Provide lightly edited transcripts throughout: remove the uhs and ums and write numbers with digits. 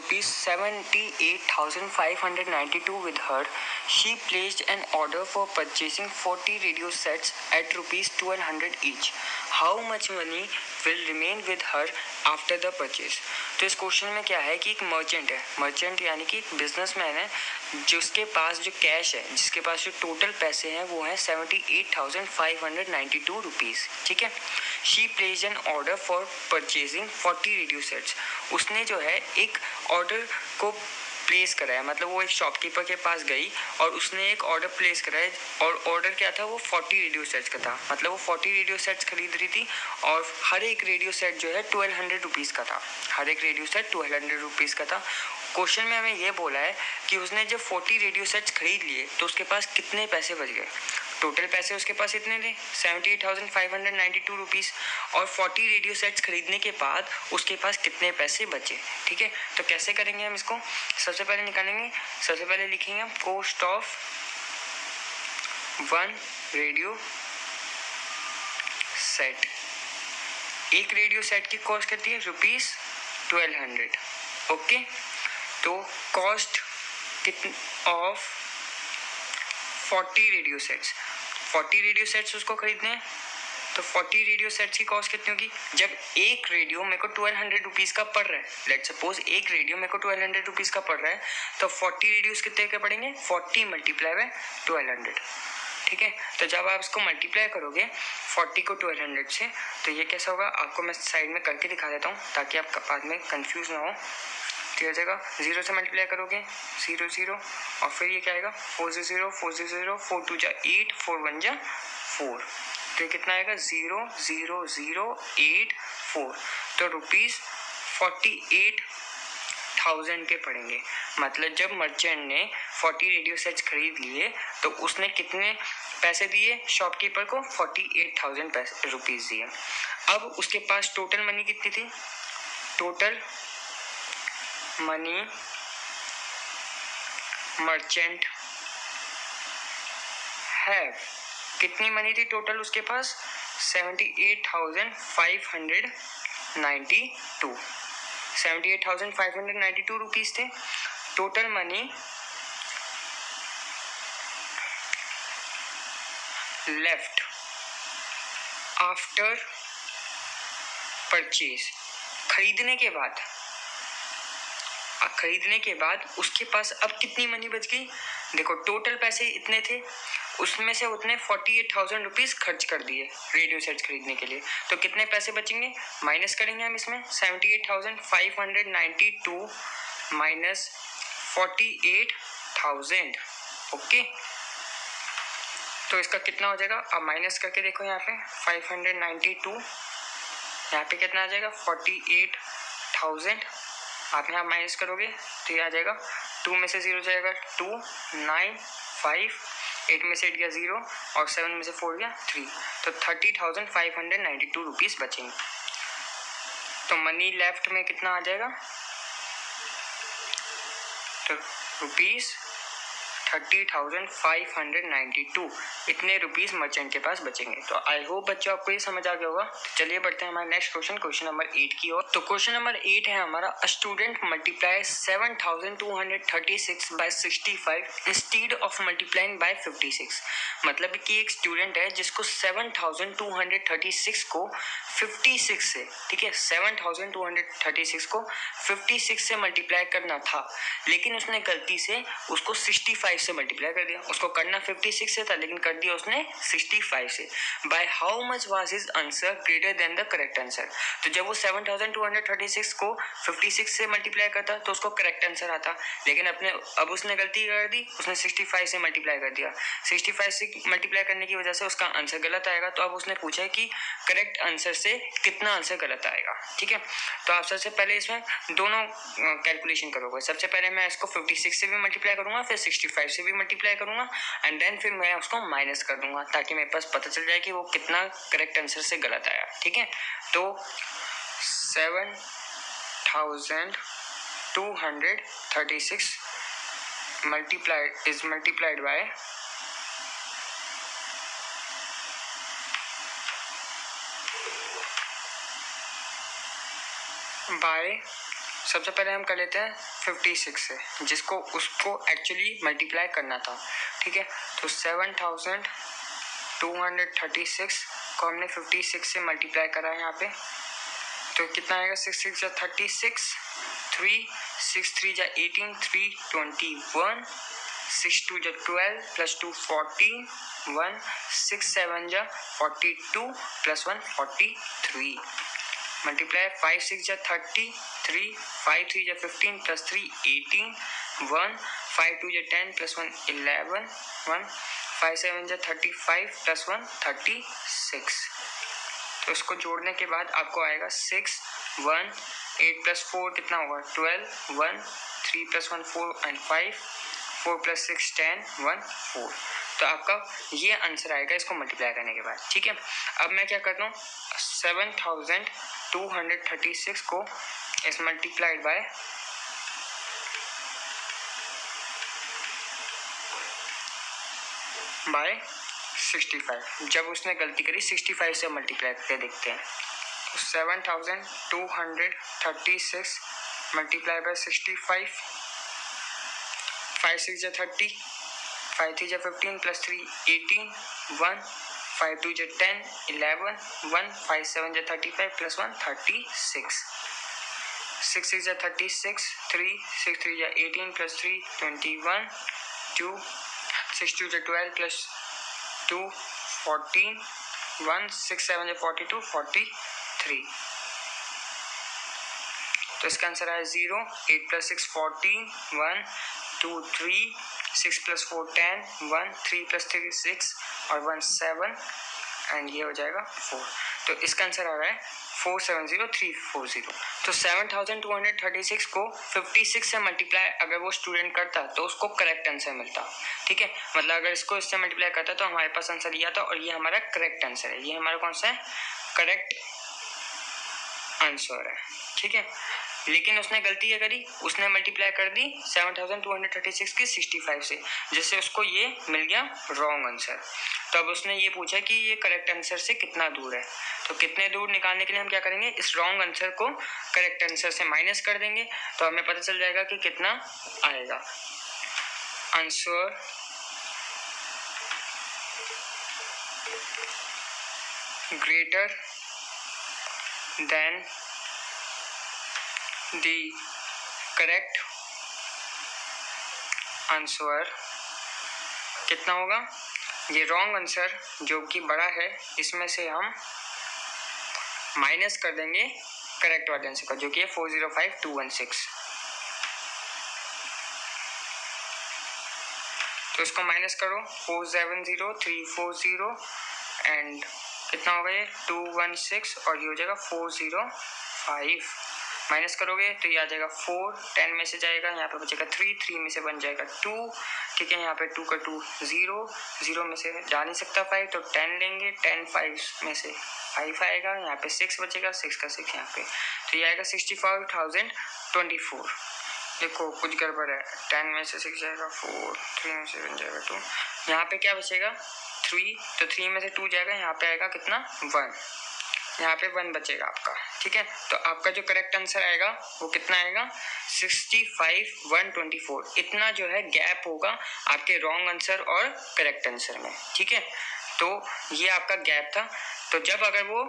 rupees 78,592 with her. She placed an order for purchasing 40 radio sets at rupees 1200 each. How much money will remain with her after the purchase? तो इस question में क्या है कि एक merchant है, merchant यानी कि एक बिजनेसमैन है जिसके पास जो कैश है, जिसके पास जो टोटल पैसे हैं वो है 78,592 रुपीज़. ठीक है. She place N order for purchasing 40 radio sets. उसने जो है एक ऑर्डर को प्लेस कराया, मतलब वो एक शॉपकीपर के पास गई और उसने एक ऑर्डर प्लेस कराया और ऑर्डर क्या था, वो 40 रेडियो सेट्स का था. मतलब वो 40 रेडियो सेट्स खरीद रही थी और हर एक रेडियो सेट जो है 1200 रुपीज़ का था. हर एक रेडियो सेट 1200 रुपीज़ का था. क्वेश्चन में हमें ये बोला है कि उसने जब 40 रेडियो सेट्स खरीद लिए तो उसके पास कितने पैसे बच गए. टोटल पैसे उसके पास इतने थे 78,592 रुपीज़ और 40 रेडियो सेट्स खरीदने के बाद उसके पास कितने पैसे बचे. ठीक है. तो कैसे करेंगे हम इसको, सबसे पहले निकालेंगे. सबसे पहले लिखेंगे हम कॉस्ट ऑफ 1 रेडियो सेट. एक रेडियो सेट की कॉस्ट कितनी है, रुपीज़ 1200. ओके. तो कॉस्ट कितनी of 40 radio sets, 40 radio sets उसको खरीदने हैं. तो 40 रेडियो सेट्स की कॉस्ट कितनी होगी, जब एक रेडियो मेरे को 1200 रुपीज़ का पड़ रहा है, लेट सपोज एक रेडियो मेरे को 1200 रुपीज़ का पड़ रहा है, तो 40 रेडियोस कितने के पड़ेंगे, 40 मल्टीप्लाई बाय 1200. ठीक है. तो जब आप इसको मल्टीप्लाई करोगे 40 को 1200 से, तो ये कैसा होगा, आपको मैं साइड में करके दिखा देता हूँ ताकि आप बाद में कंफ्यूज ना हो. ठीक हो जाएगा. 0 से मल्टीप्लाई करोगे 0 0 और फिर ये क्या आएगा 4 0 4 0 4 2 जा 8 4 1 जा 4. तो ये कितना आएगा 0 0 0 8 4. तो रुपीज़ 48,000 के पड़ेंगे. मतलब जब मर्चेंट ने 40 रेडियो सेट्स खरीद लिए तो उसने कितने पैसे दिए शॉपकीपर को, 48,000 रुपीज़ दिए. अब उसके पास टोटल मनी कितनी थी, टोटल मनी मर्चेंट हैव, कितनी मनी थी टोटल उसके पास, 78,592. 78,592 रुपीज़ थे. Total money left after purchase, खरीदने के बाद उसके पास अब कितनी मनी बच गई. देखो टोटल पैसे इतने थे, उसमें से उतने 48,000 रुपीज़ खर्च कर दिए रेडियो सेट्स खरीदने के लिए. तो कितने पैसे बचेंगे, माइनस करेंगे हम इसमें 78,592 माइनस 48,000. ओके. तो इसका कितना हो जाएगा, अब माइनस करके देखो यहाँ पे 592, यहाँ पे कितना आ जाएगा 48,000. आप यहाँ माइनस करोगे तो ये आ जाएगा 2 में से 0 जाएगा 2 9 5 8 में से 8 गया 0 और 7 में से 4 गया 3. तो 30,592 रुपीज़ बचेंगे. तो मनी लेफ्ट में कितना आ जाएगा, तो रुपीज़ 30,592 इतने रुपीस मर्चेंट के पास बचेंगे. तो आई होप बच्चों आपको ये समझ आ गया होगा. तो चलिए बढ़ते हैं हमारे नेक्स्ट क्वेश्चन, क्वेश्चन नंबर 8 की ओर. तो क्वेश्चन नंबर 8 है हमारा, a student multiply 7,236 by 65 instead of multiplying by 56. मतलब कि एक स्टूडेंट है जिसको 7,236 को 56 से, ठीक है, 7,236 को 56 से मल्टीप्लाई करना था, लेकिन उसने गलती से उसको 65 से मल्टीप्लाई कर दिया. उसको करना 56 से था लेकिन कर दिया उसने 65 से. By how much was his answer greater than the correct answer. तो जब वो 7,236 को 56 से मल्टीप्लाई करता तो उसको करेक्ट आंसर आता, लेकिन अब उसने गलती कर दी, उसने 65 से मल्टीप्लाई कर दिया. 65 से मल्टीप्लाई करने की वजह से उसका आंसर गलत आएगा. तो अब उसने पूछा है कि करेक्ट आंसर से कितना आंसर गलत आएगा. ठीक है. तो आप सबसे पहले इसमें दोनों कैलकुलेशन करोगे. सबसे पहले मैं इसको 56 से भी मल्टीप्लाई करूंगा, फिर 65 से भी मल्टीप्लाई करूंगा एंड देन फिर मैं उसको माइनस कर दूंगा ताकि मेरे पास पता चल जाए कि वो कितना करेक्ट आंसर से गलत आया. ठीक है. तो 7,236 multiplied by सबसे पहले हम कर लेते हैं 56 से, जिसको उसको एक्चुअली मल्टीप्लाई करना था, ठीक है। तो 7236 को हमने 56 से मल्टीप्लाई करा है यहाँ पे, तो कितना आएगा 6 6 जा 36, 3 6 3 जा 18, 3 21, 6 2 जा 12 प्लस 2 14, 1 6 7 जा 42 प्लस 1 43, मल्टीप्लाई 5 6 जा 33, 5 3 जा 15 प्लस 3 18, 1 5 2 जा 10 प्लस 1 11, 1 5 7 जा 35 प्लस 1 36। तो इसको जोड़ने के बाद आपको आएगा 6 1 8 प्लस 4 कितना होगा 12, 1 3 प्लस 1 4 एंड 5, 4 प्लस 6 10, 1 4। तो आपका ये आंसर आएगा इसको मल्टीप्लाई करने के बाद, ठीक है। अब मैं क्या करता हूँ 7236 को इस मल्टीप्लाइड बाय 65, जब उसने गलती करी 65 से मल्टीप्लाई करके देखते हैं। तो 7236 मल्टीप्लाई बाय 65, 5 6 जा 30, 5 3 जा 15 प्लस 3 18, 1 5 2 जा 10 11, 1 5 7 जा 35 प्लस 1 36, 6 6 जा 36, 3 6 3 जा 18 प्लस 3 21, 2 6 2 जा 12 प्लस 2 14, 1 6 7 जा 42 43। तो इसका आंसर आया 0, 8 प्लस 6 14, 1 2 3, 6 प्लस 4 10, 1 3 प्लस 3 6 और 1 7 एंड ये हो जाएगा 4। तो इसका आंसर आ रहा है 470340। तो 7236 को 56 से मल्टीप्लाई अगर वो स्टूडेंट करता तो उसको करेक्ट आंसर मिलता, ठीक है। मतलब अगर इसको इससे मल्टीप्लाई करता तो हमारे पास आंसर ये आता और ये हमारा करेक्ट आंसर है, ये हमारा कौन सा है करेक्ट आंसर है, ठीक है। लेकिन उसने गलती क्या करी, उसने मल्टीप्लाई कर दी 7236 की 65 से, जिससे उसको ये मिल गया रॉन्ग आंसर। तो अब उसने ये पूछा कि ये करेक्ट आंसर से कितना दूर है, तो कितने दूर निकालने के लिए हम क्या करेंगे, इस रॉन्ग आंसर को करेक्ट आंसर से माइनस कर देंगे, तो हमें पता चल जाएगा कि कितना आएगा answer. Greater than the correct answer कितना होगा, ये रॉन्ग आंसर जो कि बड़ा है इसमें से हम माइनस कर देंगे करेक्ट वाले आंसर का, जो कि है 405216। तो इसको माइनस करो 470340 एंड कितना होगा ये 216 और ये हो जाएगा 405। माइनस करोगे तो ये आ जाएगा 4, 10 में से जाएगा, यहाँ पे बचेगा 3, 3 में से बन जाएगा 2, ठीक है। यहाँ पे 2 का 2 0, 0 में से जा नहीं सकता 5, तो 10 लेंगे, 10 5 में से 5 आएगा, यहाँ पे 6 बचेगा, 6 का 6 यहाँ पे, तो ये आएगा 65,024। देखो कुछ गड़बड़ है, 10 में से 6 जाएगा 4, 3 में से बन जाएगा 2, यहाँ पे क्या बचेगा 3, तो 3 में से 2 जाएगा, यहाँ पे आएगा कितना 1, यहाँ पे 1 बचेगा आपका, ठीक है। तो आपका जो करेक्ट आंसर आएगा वो कितना आएगा 65,124। इतना जो है गैप होगा आपके रॉन्ग आंसर और करेक्ट आंसर में, ठीक है। तो ये आपका गैप था। तो जब अगर वो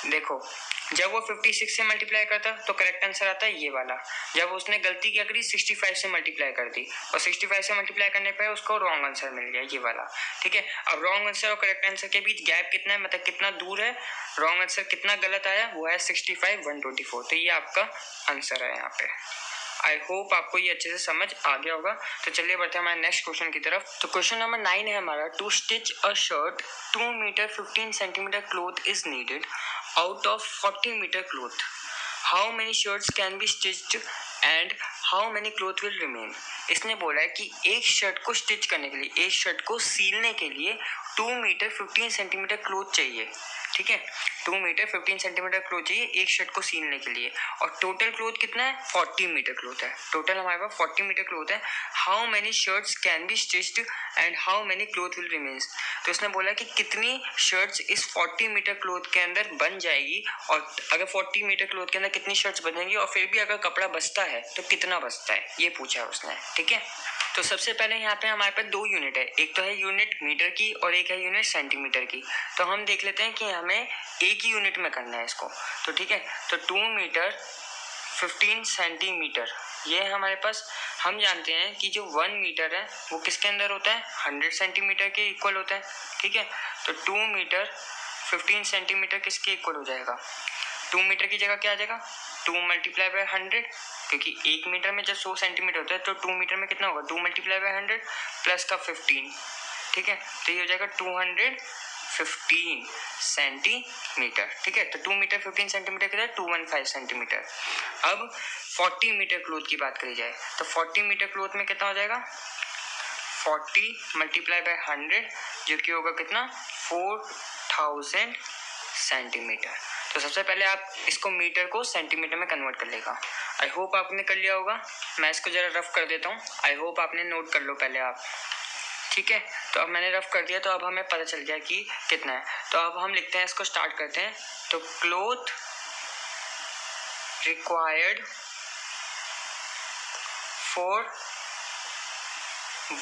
देखो जब वो 56 से मल्टीप्लाई करता तो करेक्ट आंसर आता है ये वाला, जब उसने गलती क्या करी 65 से मल्टीप्लाई कर दी और 65 से मल्टीप्लाई करने पर उसको रॉन्ग आंसर मिल गया ये वाला, ठीक है। अब रॉन्ग आंसर और करेक्ट आंसर के बीच गैप कितना है, मतलब कितना दूर है, रॉन्ग आंसर कितना गलत आया, वो है 65,124। तो ये आपका आंसर है यहाँ पे। आई होप आपको ये अच्छे से समझ आ गया होगा। तो चलिए बढ़ते हैं हमारे नेक्स्ट क्वेश्चन की तरफ। तो क्वेश्चन नंबर 9 है हमारा, to stitch a shirt 2 metre 15 centimetre cloth is needed out of 40 meter cloth. How many shirts can be stitched and how many cloth will remain? इसने बोला है कि एक शर्ट को स्टिच करने के लिए, एक शर्ट को सीलने के लिए 2 मीटर 15 सेंटीमीटर क्लॉथ चाहिए, ठीक है। 2 मीटर 15 सेंटीमीटर क्लोथ चाहिए एक शर्ट को सीलने के लिए, और टोटल क्लोथ कितना है, 40 मीटर क्लोथ है। टोटल हमारे पास 40 मीटर क्लोथ है। How many shirts can be stitched and how many cloth will remains. तो उसने बोला कि कितनी शर्ट्स इस 40 मीटर क्लोथ के अंदर बन जाएगी, और अगर 40 मीटर क्लोथ के अंदर कितनी शर्ट्स बनेंगी, और फिर भी अगर कपड़ा बचता है तो कितना बचता है, ये पूछा उसने। ठीक है, तो सबसे पहले यहाँ पे हमारे पास 2 यूनिट है, एक तो है यूनिट मीटर की और एक है यूनिट सेंटीमीटर की। तो हम देख लेते हैं कि हमें एक ही यूनिट में करना है इसको। तो ठीक है, तो 2 मीटर 15 सेंटीमीटर, ये हमारे पास, हम जानते हैं कि जो 1 मीटर है वो किसके अंदर होता है, 100 सेंटीमीटर के इक्वल होता है। ठीक है, तो 2 मीटर 15 सेंटीमीटर किसके इक्वल हो जाएगा, 2 मीटर की जगह क्या आ जाएगा, 2 मल्टीप्लाई बाय 100, क्योंकि 1 मीटर में जब 100 सेंटीमीटर होता है तो 2 मीटर में कितना होगा, 2 मल्टीप्लाई बाय 100 प्लस का 15। ठीक है, तो ये हो जाएगा 215 सेंटीमीटर। ठीक है, तो 2 मीटर 15 सेंटीमीटर कितना है, 215 सेंटीमीटर। अब 40 मीटर क्लोथ की बात करी जाए तो 40 मीटर क्लोथ में कितना हो जाएगा, 40 मल्टीप्लाई बाय 100 जो कि होगा कितना, 4000 सेंटीमीटर। तो सबसे पहले आप इसको मीटर को सेंटीमीटर में कन्वर्ट कर लेगा। आई होप आपने कर लिया होगा, मैं इसको जरा रफ कर देता हूँ, आई होप आपने नोट कर लो पहले आप। ठीक है, तो अब मैंने रफ कर दिया तो अब हमें पता चल गया कि कितना है। तो अब हम लिखते हैं, इसको स्टार्ट करते हैं। तो क्लोथ रिक्वायर्ड फॉर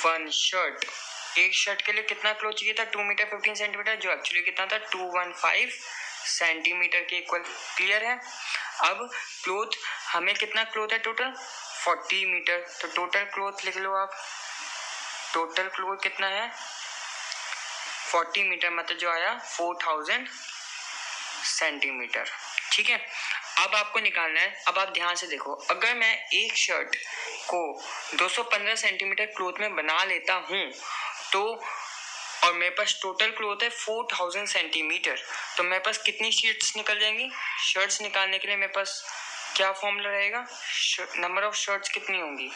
1 शर्ट, एक शर्ट के लिए कितना क्लोथ चाहिए था, 2 मीटर 15 सेंटीमीटर, जो एक्चुअली कितना था, 215 सेंटीमीटर के इक्वल। क्लियर है। अब क्लोथ, हमें कितना क्लोथ है टोटल, 40 मीटर, तो टोटल क्लोथ लिख लो आप। टोटल क्लोथ कितना है, 40 मीटर, मतलब जो आया 4000 सेंटीमीटर। ठीक है, अब आपको निकालना है। अब आप ध्यान से देखो, अगर मैं एक शर्ट को 215 सेंटीमीटर क्लोथ में बना लेता हूँ तो, और मेरे पास टोटल क्लोथ है 4000 सेंटीमीटर, तो मेरे पास कितनी शीट्स निकल जाएंगी। शर्ट्स निकालने के लिए मेरे पास क्या फॉर्मूला रहेगा, नंबर ऑफ शर्ट्स कितनी होंगी।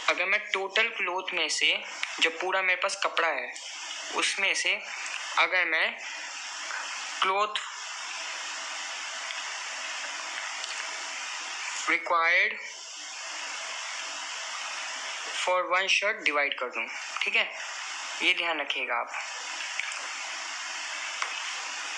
अगर मैं टोटल क्लोथ में से, जो पूरा मेरे पास कपड़ा है उसमें से, अगर मैं cloth required for 1 shirt divide कर दूं, ठीक है, ये ध्यान रखिएगा आप।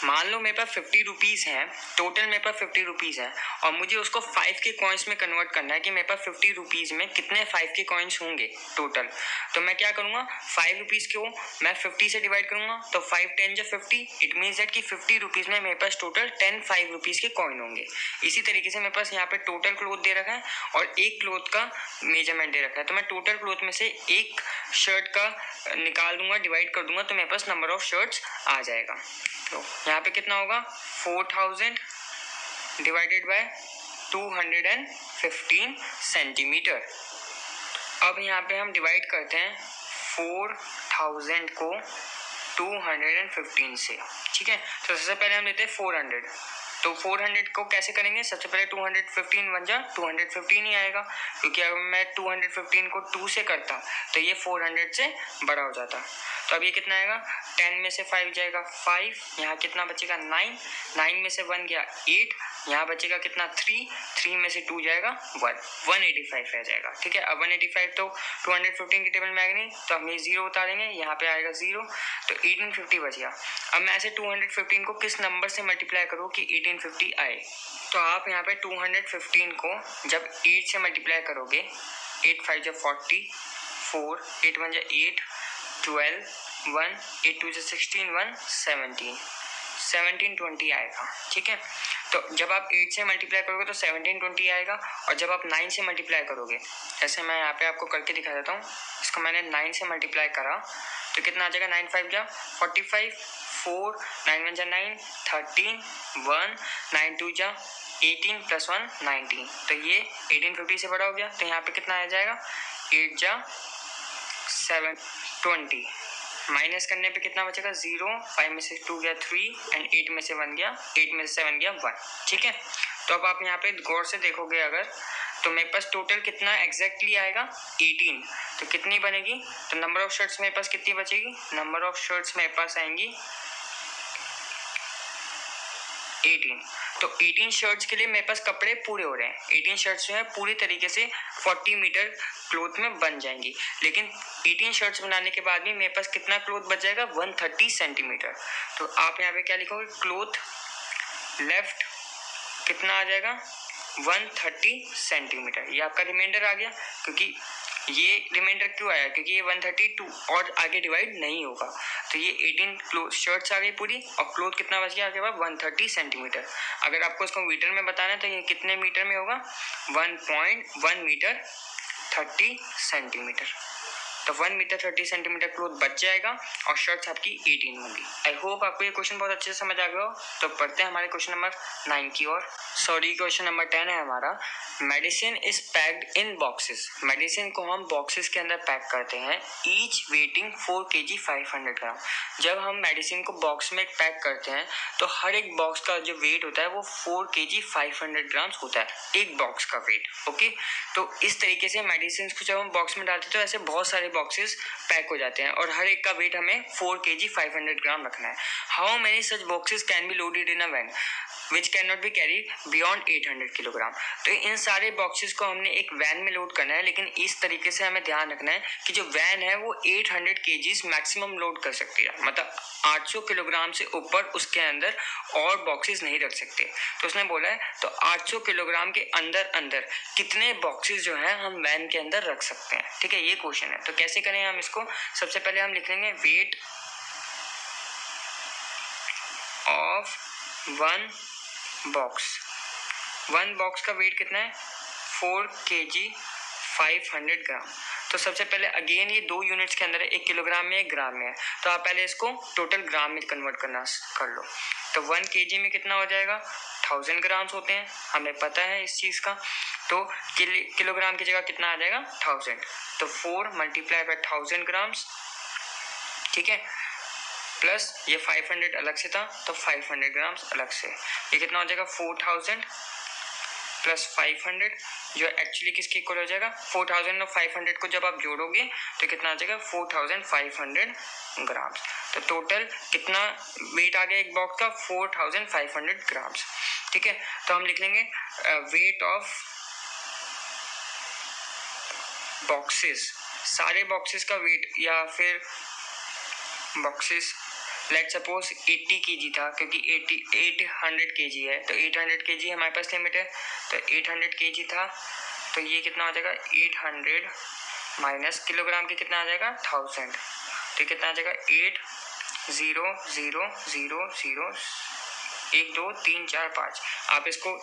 मान लो मेरे पास 50 रुपीज़ हैं, टोटल मेरे पास 50 रुपीज़ है, और मुझे उसको 5 के कॉइन्स में कन्वर्ट करना है कि मेरे पास 50 रुपीज़ में कितने 5 के कॉइन्स होंगे टोटल। तो मैं क्या करूँगा, 5 रुपीज़ को मैं 50 से डिवाइड करूँगा, तो 5 10 जा 50, इट मीन्स दैट कि 50 रुपीज़ में मेरे पास टोटल 10 5 रुपीज़ के कॉइन होंगे। इसी तरीके से मेरे पास यहाँ पे टोटल क्लोथ दे रखा है और एक क्लोथ का मेजरमेंट दे रखा है, तो मैं टोटल क्लोथ में से एक शर्ट का निकाल दूंगा, डिवाइड कर दूंगा, तो मेरे पास नंबर ऑफ शर्ट्स आ जाएगा। तो यहाँ पे कितना होगा, 4000 डिवाइडेड बाय 215 सेंटीमीटर। अब यहाँ पे हम डिवाइड करते हैं 4000 को 215 से। ठीक है, तो सबसे पहले हम लेते हैं 400, तो 400 को कैसे करेंगे, सबसे पहले 215 बन जा 215 ही आएगा, क्योंकि अगर मैं 215 को 2 से करता तो ये 400 से बड़ा हो जाता। तो अब ये कितना आएगा, 10 में से 5 जाएगा 5, यहाँ कितना बचेगा 9, 9 में से 1 गया 8, यहाँ बचेगा कितना 3, 3 में से 2 जाएगा 1, 185 रह जाएगा। ठीक है, अब 185 तो 215 की टेबल में आएगा नहीं, तो हम ये 0 उतारेंगे, यहाँ पे आएगा 0, तो 1850 बच गया। अब मैं ऐसे 215 को किस नंबर से मल्टीप्लाई करूँ कि 1850 आए, तो आप यहाँ पे 215 को जब 8 से मल्टीप्लाई करोगे, 8 5 जा 40, 4 8 1 जा 8, 12 1 8 2 जा 16 1 17, 1720 आएगा। ठीक है, तो जब आप 8 से मल्टीप्लाई करोगे तो 1720 आएगा, और जब आप 9 से मल्टीप्लाई करोगे, जैसे मैं यहाँ पे आपको करके दिखा देता हूँ, इसको मैंने 9 से मल्टीप्लाई करा तो कितना आ जाएगा, 9 5 जा 45, 4 9 1 जा 9, 13 1 9 2 जा 18 + 1 19, तो ये 1850 से बड़ा हो गया। तो यहाँ पे कितना आ जाएगा, 8 जा 720, माइनस करने पे कितना बचेगा 0, 5 में से 2 गया 3 एंड 8 में से 1 गया, 8 में से 7 गया 1। ठीक है, तो अब आप यहाँ पे गौर से देखोगे अगर, तो मेरे पास टोटल कितना एग्जैक्टली आएगा 18, तो कितनी बनेगी, तो नंबर ऑफ शर्ट्स मेरे पास कितनी बचेगी, नंबर ऑफ शर्ट्स मेरे पास आएंगी 18। तो 18 शर्ट्स के लिए मेरे पास कपड़े पूरे हो रहे हैं। 18 शर्ट्स जो है पूरी तरीके से 40 मीटर क्लोथ में बन जाएंगी, लेकिन 18 शर्ट्स बनाने के बाद भी मेरे पास कितना क्लोथ बच जाएगा, 130 सेंटीमीटर। तो आप यहाँ पे क्या लिखोगे, क्लोथ लेफ्ट कितना आ जाएगा, 130 सेंटीमीटर। ये आपका रिमाइंडर आ गया। क्योंकि ये रिमाइंडर क्यों आया, क्योंकि ये 132 और आगे डिवाइड नहीं होगा। तो ये 18 शर्ट्स आ गई पूरी, और क्लोथ कितना बच गया आपके पास, 130 सेंटीमीटर। अगर आपको इसको मीटर में बताना है तो ये कितने मीटर में होगा, 1.1 मीटर 30 सेंटीमीटर। तो 1 मीटर 30 सेंटीमीटर क्लोथ बच जाएगा और शर्ट्स आपकी 18 होंगी। आई होप आपको ये क्वेश्चन बहुत अच्छे से समझ आ गया हो। तो पढ़ते हैं हमारे क्वेश्चन नंबर 9 की ओर। क्वेश्चन नंबर 10 है हमारा, medicine is packed in boxes. Medicine को हम बॉक्सेस के अंदर पैक करते हैं, ईच वेटिंग 4 kg 500 ग्राम। जब हम मेडिसिन को बॉक्स में पैक करते हैं तो हर एक बॉक्स का जो वेट होता है वो 4 kg 500 ग्राम होता है, एक बॉक्स का वेट। ओके, तो इस तरीके से मेडिसिन को जब हम बॉक्स में डालते हैं तो ऐसे बहुत सारे बॉक्सेस पैक हो जाते हैं और हर एक का वेट हमें 4 kg 500 ग्राम रखना है। How many such boxes can be loaded in a van which can not be carry beyond 800 kilogram. तो इन सारे बॉक्सेस को हमने एक वैन में लोड करना है, लेकिन इस तरीके से हमें ध्यान रखना है कि जो वैन है वो 800 kg मैक्सिमम लोड कर सकती है, मतलब 800 किलोग्राम से ऊपर उसके अंदर और बॉक्सेस नहीं रख सकते। तो उसने बोला है तो 800 किलोग्राम के अंदर अंदर कितने बॉक्सेस जो है हम वैन के अंदर रख सकते हैं। ठीक है, ये क्वेश्चन है। तो कैसे करें हम इसको, सबसे पहले हम लिख लेंगे वेट ऑफ वन बॉक्स का वेट कितना है, 4 kg 500 ग्राम। तो सबसे पहले अगेन ये दो यूनिट्स के अंदर है, 1 किलोग्राम में 1 ग्राम में है, तो आप पहले इसको टोटल ग्राम में कन्वर्ट करना कर लो। तो 1 kg में कितना हो जाएगा, 1000 ग्राम्स होते हैं, हमें पता है इस चीज़ का। तो किलोग्राम की जगह कितना आ जाएगा, 1000। तो 4 मल्टीप्लाई बाय 1000 ग्राम्स, ठीक है, प्लस ये 500 अलग से था तो 500 ग्राम्स अलग से, ये कितना हो जाएगा 4000 प्लस 500, जो एक्चुअली किसके इक्वल हो जाएगा, 4000 और 500 को जब आप जोड़ोगे तो कितना आ जाएगा 4500 ग्राम्स। तो टोटल कितना वेट आ गया एक बॉक्स का, 4500 ग्राम्स। ठीक है, तो हम लिख लेंगे वेट ऑफ बॉक्सेस, सारे बॉक्सेस का वेट, या फिर बॉक्सेस लेट सपोज 80 kg था, क्योंकि 800 kg है, तो 800 kg हमारे पास लिमिट है, तो 800 kg था, तो ये कितना हो जाएगा 800 माइनस किलोग्राम के कितना आ जाएगा 1000, तो कितना आ जाएगा 8 0 0 0 0 1 2 3 4 5। आप इसको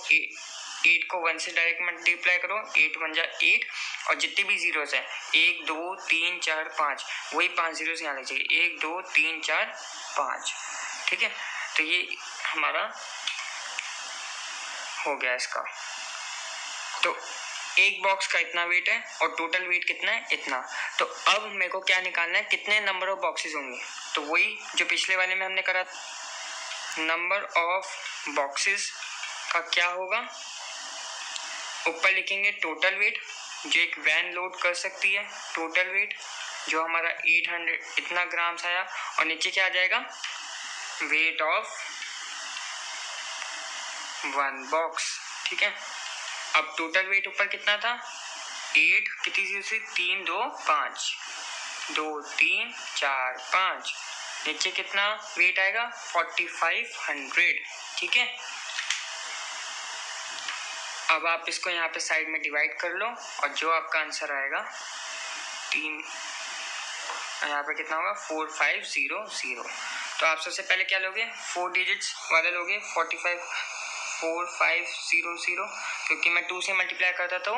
8 को 1 से डायरेक्ट मल्टीप्लाई करो, 8 1 जा 8, और जितने भी जीरोस हैं 1 2 3 4 5, वही 5 जीरोस यहाँ लग जाएगी, 1 2 3 4 5। ठीक है, तो ये हमारा हो गया इसका। तो एक बॉक्स का इतना वेट है और टोटल वेट कितना है, इतना। तो अब मेरे को क्या निकालना है, कितने नंबर ऑफ बॉक्सेस होंगे, तो वही जो पिछले वाले में हमने करा, नंबर ऑफ बॉक्सेस का क्या होगा, ऊपर लिखेंगे टोटल वेट जो एक वैन लोड कर सकती है, टोटल वेट जो हमारा 800 इतना ग्राम्स आया, और नीचे क्या आ जाएगा, वेट ऑफ वन बॉक्स। ठीक है, अब टोटल वेट ऊपर कितना था, 8 कितनी जीरो से 3 2 5 2 3 4 5, नीचे कितना वेट आएगा 4500। ठीक है, अब आप इसको यहाँ पे साइड में डिवाइड कर लो, और जो आपका आंसर आएगा 3, यहाँ पे कितना होगा 4500। तो आप सबसे पहले क्या लोगे, 4 डिजिट्स वाला लोगे, 4500, क्योंकि मैं 2 से मल्टीप्लाई करता तो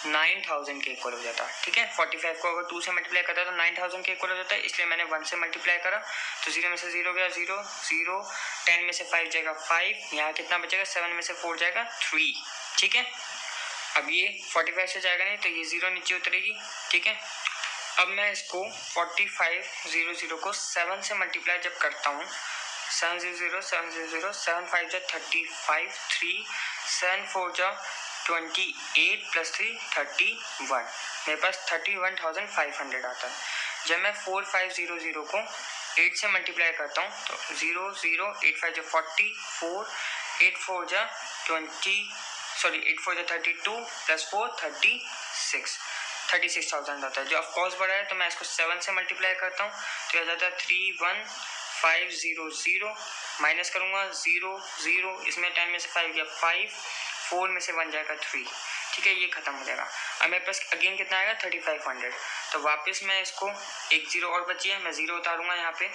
9000 के इक्वल हो जाता। ठीक है, 45 को अगर 2 से मल्टीप्लाई करता तो 9000 के इक्वल हो जाता है, इसलिए मैंने 1 से मल्टीप्लाई करा, तो 0 में से 0 गया 0 0, 10 में से 5 जाएगा 5, यहाँ कितना बचेगा 7 में से 4 जाएगा 3। ठीक है, अब ये 45 से जाएगा नहीं, तो ये 0 नीचे उतरेगी। ठीक है, अब मैं इसको 4500 को 7 से मल्टीप्लाई जब करता हूँ, 7 0 7 0 7 5 जा 35 3 7 4 जा 28 प्लस 3 31, मेरे पास 31,500 आता है। जब मैं 4500 को 8 से मल्टीप्लाई करता हूँ तो 0 0 8 5 जा 40 4 8 4 जा 32 प्लस 4 36,000 आता है, जो ऑफकोर्स बड़ा है। तो मैं इसको 7 से मल्टीप्लाई करता हूँ तो आ जाता है 31500, माइनस करूँगा 0 0, इसमें 10 में से 5 गया 5, 4 में से 1 जाएगा 3, ठीक है, ये खत्म हो जाएगा। अब मेरे पास अगेन कितना आएगा 3500, तो वापस मैं इसको एक 0 और बची है, मैं 0 उतारूंगा यहाँ पे,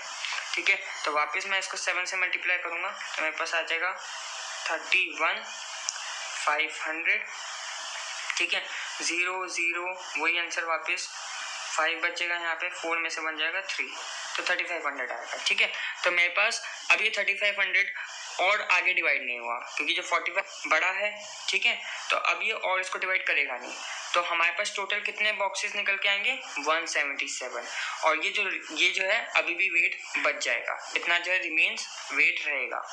ठीक है। तो वापस मैं इसको 7 से मल्टीप्लाई करूँगा तो मेरे पास आ जाएगा 31500, ठीक है, 0 0 वही आंसर वापस, 5 बचेगा यहाँ पे, 4 में से 1 जाएगा 3, तो 3500 आएगा, ठीक है। तो मेरे पास अब ये 3500 और आगे डिवाइड नहीं हुआ क्योंकि जो 45 बड़ा है, ठीक है, तो अब ये और इसको डिवाइड करेगा नहीं, तो हमारे पास टोटल कितने बॉक्सेस निकल के आएंगे 177, और ये जो है अभी भी वेट बच जाएगा, इतना जो है रिमेन्स वेट रहेगा।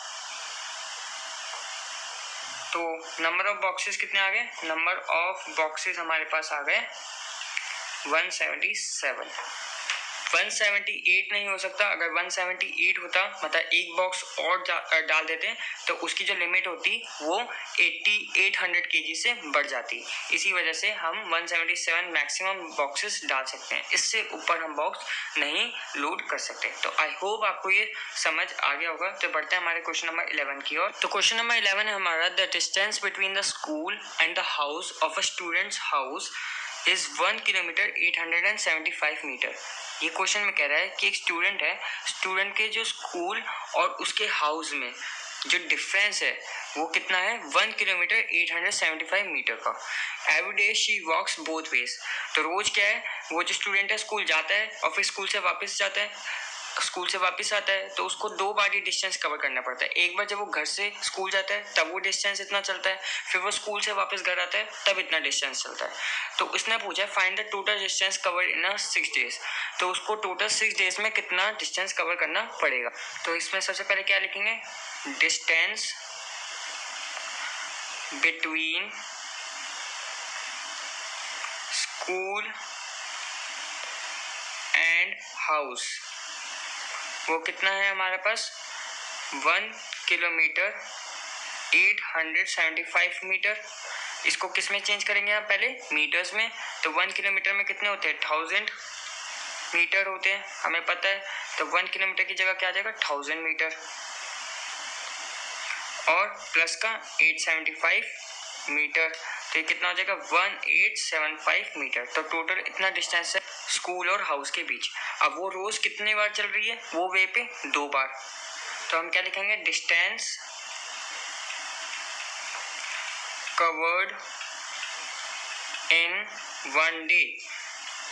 तो नंबर ऑफ बॉक्सेस कितने आ गए, नंबर ऑफ बॉक्सेस हमारे पास आ गए 177। 178 नहीं हो सकता, अगर 178 होता मतलब एक बॉक्स और डाल देते तो उसकी जो लिमिट होती वो 800 kg से बढ़ जाती, इसी वजह से हम 177 मैक्सिमम बॉक्सेस डाल सकते हैं, इससे ऊपर हम बॉक्स नहीं लोड कर सकते। तो आई होप आपको ये समझ आ गया होगा। तो बढ़ते हैं हमारे क्वेश्चन नंबर 11 की ओर। तो क्वेश्चन नंबर 11 है हमारा, the distance between the school and the house of a students house is 1 kilometre 875 metre. ये क्वेश्चन में कह रहा है कि एक स्टूडेंट है, स्टूडेंट के जो स्कूल और उसके हाउस में जो डिफरेंस है वो कितना है 1 किलोमीटर 875 मीटर का। Every day she walks both ways, तो रोज क्या है वो जो स्टूडेंट है स्कूल जाता है और फिर स्कूल से वापस जाता है, स्कूल से वापस आता है तो उसको 2 बार ही डिस्टेंस कवर करना पड़ता है। एक बार जब वो घर से स्कूल जाता है तब वो डिस्टेंस इतना चलता है, फिर वो स्कूल से वापस घर आता है तब इतना डिस्टेंस चलता है। तो उसने पूछा find the total distance cover in 6 days, तो उसको टोटल 6 डेज में कितना डिस्टेंस कवर करना पड़ेगा। तो इसमें सबसे पहले क्या लिखेंगे, distance between school and house, वो कितना है हमारे पास 1 किलोमीटर 875 मीटर। इसको किस में चेंज करेंगे आप पहले मीटर्स में, तो 1 किलोमीटर में कितने होते हैं 1000 मीटर होते हैं, हमें पता है। तो 1 किलोमीटर की जगह क्या आ जाएगा 1000 मीटर, और प्लस का 875 मीटर, तो ये कितना हो जाएगा 1875 मीटर। तो टोटल इतना डिस्टेंस है स्कूल और हाउस के बीच। अब वो रोज कितने बार चल रही है, वो वे पे 2 बार, तो हम क्या लिखेंगे डिस्टेंस कवर्ड इन 1 डे,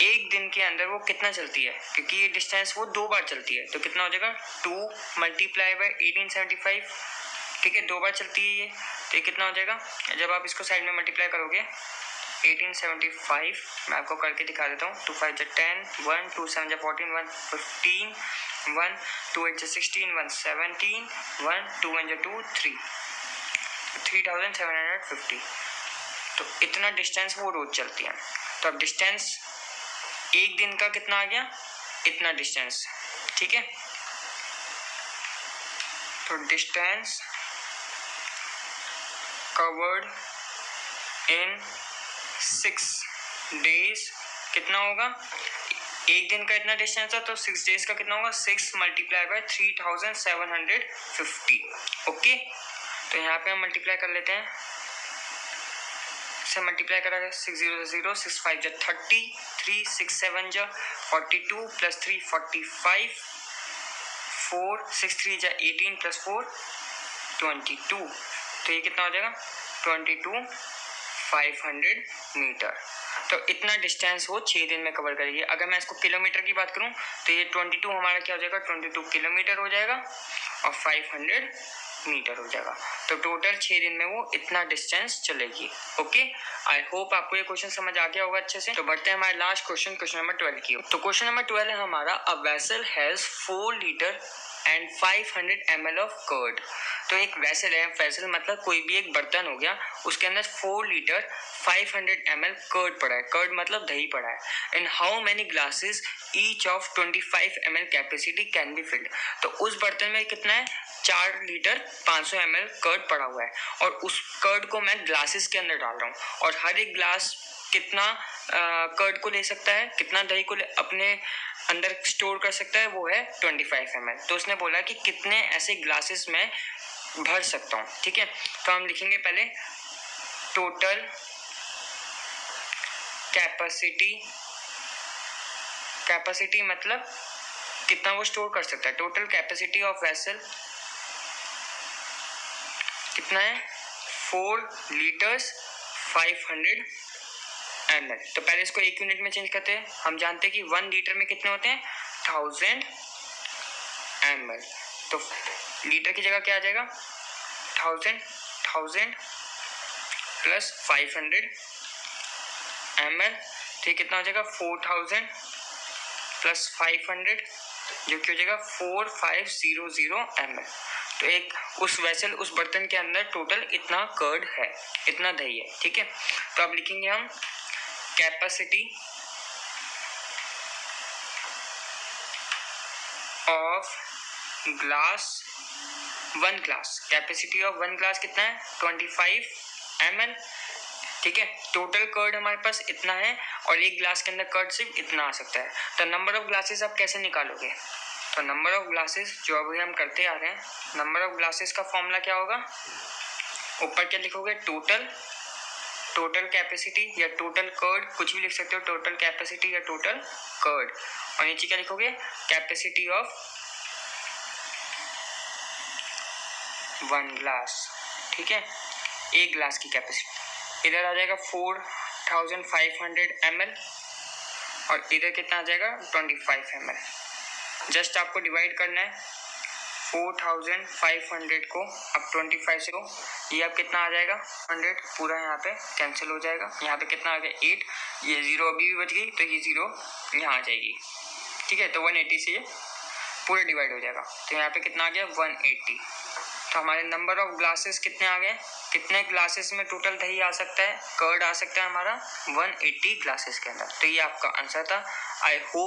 एक दिन के अंदर वो कितना चलती है, क्योंकि ये डिस्टेंस वो 2 बार चलती है, तो कितना हो जाएगा 2 मल्टीप्लाई बाय 1875, ठीक है, 2 बार चलती है ये, तो ये कितना हो जाएगा, जब आप इसको साइड में मल्टीप्लाई करोगे 1875, मैं आपको करके दिखा देता हूँ, 2 5 10, 1 2 7 14, 1 15, 1 2 8 16, 1 17, 1 2 1 2 3, 3750, तो इतना डिस्टेंस वो रोज चलती है। तो अब डिस्टेंस एक दिन का कितना आ गया, इतना डिस्टेंस, ठीक है। तो डिस्टेंस कवर्ड इन 6 डेज कितना होगा, एक दिन का इतना डिस्टेंस है तो 6 डेज का कितना होगा 6 मल्टीप्लाई बाय 3750, ओके। तो यहाँ पे हम मल्टीप्लाई कर लेते हैं, से मल्टीप्लाई करा गया 6 0 0, 6 5 30, 3 6 7 42 प्लस 3 45, 4 6 3 18 प्लस 4 22, तो ये कितना हो जाएगा 22,500 मीटर। तो इतना डिस्टेंस वो 6 दिन में कवर करेगी। अगर मैं इसको किलोमीटर की बात करूं तो ये 22 हमारा क्या हो जाएगा 22 किलोमीटर हो जाएगा और 500 मीटर हो जाएगा। तो टोटल 6 दिन में वो इतना डिस्टेंस चलेगी, ओके। आई होप आपको ये क्वेश्चन समझ आ गया होगा अच्छे से। तो बढ़ते हैं हमारे लास्ट क्वेश्चन, क्वेश्चन नंबर 12 की। तो क्वेश्चन नंबर 12 है हमारा, a vessel has 4 litre and 500 ml ऑफ कर्ड। तो एक वेसल है, वेसल मतलब कोई भी एक बर्तन हो गया, उसके अंदर 4 लीटर 500 ml कर्ड पड़ा है, कर्ड मतलब दही पड़ा है। In how many glasses each of 25 ml capacity can be filled. तो उस बर्तन में कितना है, 4 लीटर 500 ml कर्ड पड़ा हुआ है और उस कर्ड को मैं ग्लासेस के अंदर डाल रहा हूँ और हर एक ग्लास कितना कर्ड को ले सकता है, कितना दही को अपने अंदर स्टोर कर सकता है, वो है 25 ml। तो उसने बोला कि कितने ऐसे ग्लासेस में भर सकता हूँ। ठीक है, तो हम लिखेंगे पहले टोटल कैपेसिटी, कैपेसिटी मतलब कितना वो स्टोर कर सकता है। टोटल कैपेसिटी ऑफ वेसल कितना है, 4 लीटर्स 500 ml। तो पहले इसको एक यूनिट में चेंज करते हैं। हम जानते हैं कि 1 लीटर में कितने होते हैं, 1000 ml। तो लीटर की जगह क्या आ जाएगा, 1000 प्लस 500 ml। तो ये कितना हो जाएगा, 4000 प्लस 500, जो कि हो जाएगा 4500 ml। तो एक उस वेसल, उस बर्तन के अंदर टोटल इतना कर्ड है, इतना दही है। ठीक है, तो अब लिखेंगे हम capacity of glass, 1 glass, capacity of 1 glass कितना है, 25 ml। ठीक है, टोटल कर्ड हमारे पास इतना है और एक ग्लास के अंदर कर्ड सिर्फ इतना आ सकता है। तो नंबर ऑफ ग्लासेस आप कैसे निकालोगे, तो नंबर ऑफ ग्लासेस जो अभी हम करते आ रहे हैं, नंबर ऑफ ग्लासेस का फॉर्मूला क्या होगा, ऊपर क्या लिखोगे, टोटल, टोटल कैपेसिटी या टोटल कर्ड, कुछ भी लिख सकते हो, टोटल कैपेसिटी या टोटल कर्ड, और नीचे क्या लिखोगे, कैपेसिटी ऑफ 1 ग्लास। ठीक है, एक ग्लास की कैपेसिटी, इधर आ जाएगा 4500 ml और इधर कितना आ जाएगा, 25 ml। जस्ट आपको डिवाइड करना है 4500 को अब 25 से, ये अब कितना आ जाएगा, 100 पूरा यहाँ पे कैंसिल हो जाएगा। यहाँ पे कितना आ गया, 8, ये 0 अभी भी बच गई, तो ये 0 यहाँ आ जाएगी। ठीक है, तो 180 से ये पूरा डिवाइड हो जाएगा। तो यहाँ पे कितना आ गया, 180। तो हमारे नंबर ऑफ ग्लासेस कितने आ गए, कितने ग्लासेस में टोटल दही आ सकता है, कर्ड आ सकता है हमारा 180 ग्लासेस के अंदर। तो ये आपका आंसर था। I hope